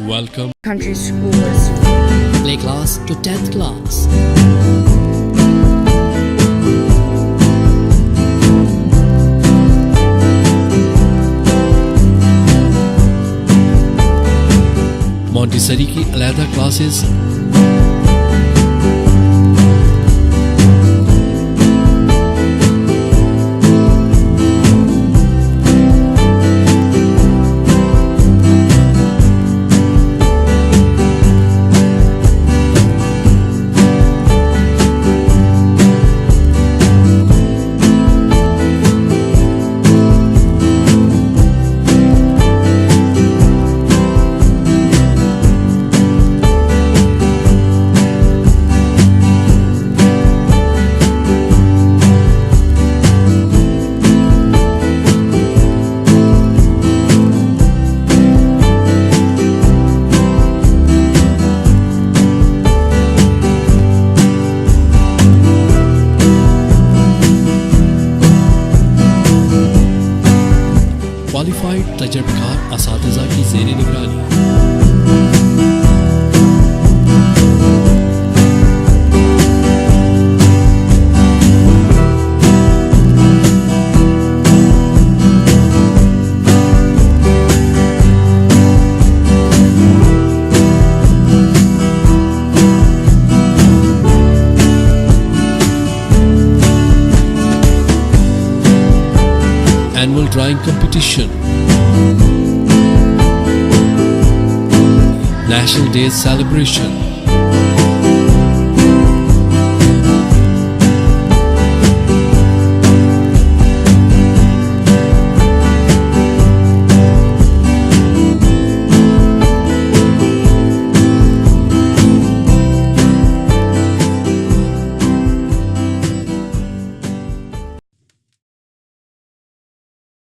Welcome. Country schools. Play class to 10th class. Montessori की अलहदा classes, qualified तजर्बेकार असातिज़ा की ज़ेर निगरानी। Annual drawing competition, National Day celebration,